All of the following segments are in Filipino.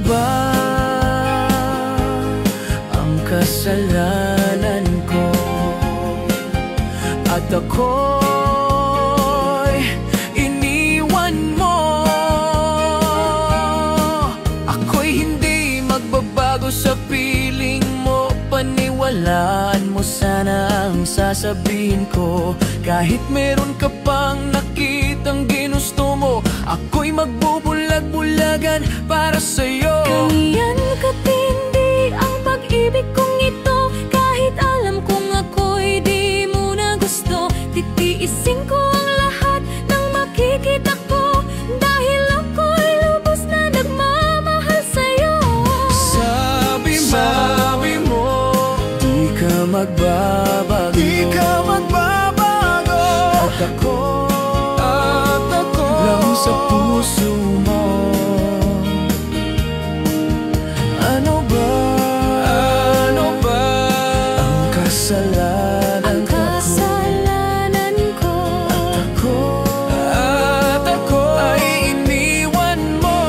ba ang kasalanan ko? At ako'y iniwan mo. Ako'y hindi magbabago sa piling mo. Paniwalaan mo sana ang sasabihin ko. Kahit meron ka pang nakitang ginusto mo, ako'y magbubulag-bulagan para sa'yo. Ganyan katindi ang pag-ibig kong ito. Kahit alam kong ako'y di mo na gusto, titiisin ko ang lahat ng makikita ko. Dahil ako'y lubos na nagmamahal sa'yo. Sabi mo, di ka magbabago. Di ka magbabago. At ako lang sa puso mo. Ano ba ang kasalanan ko? At ako ay iniwan mo.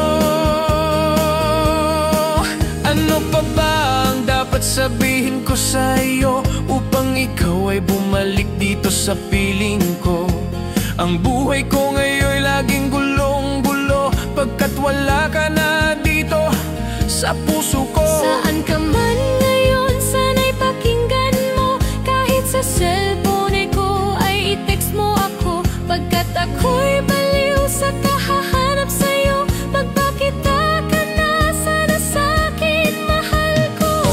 Ano pa ba ang dapat sabihin ko sa'yo upang ikaw ay bumalik dito sa piling ko? Ang buhay ko ngayon'y laging gulong-gulo, pagkat wala ka na dito sa puso ko. Saan ka man ngayon, sana'y pakinggan mo. Kahit sa cellphone ko ay i-text mo ako, pagkat ako'y baliw sa kahahanap sa'yo. Magpakita ka na sana sa'kin, mahal ko.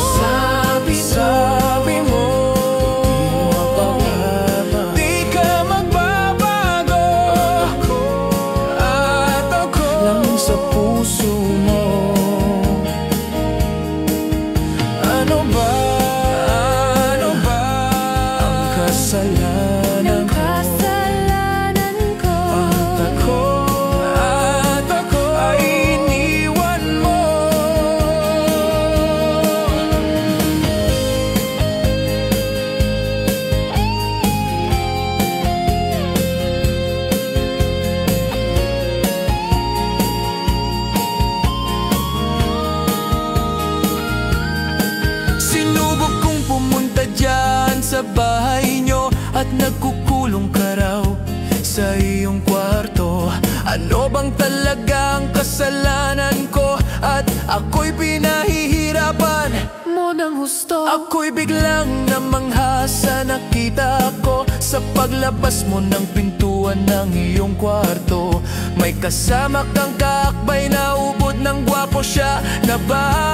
Sabi mo, di ka magbabago. At ako lang sa puso mo. Ano ba ang kasalanan ko? At ako ay iniwan mo. Sinubok kong pumunta dyan sa bahay nyo, at nagkukulong ka raw sa iyong kwarto. Ano bang talagang kasalanan ko? At ako'y pinahihirapan mo ng husto. Ako'y biglang namangha sa nakita ko sa paglabas mo ng pintuan ng iyong kwarto. May kasama kang kakbay na ubod ng gwapo siya na ba?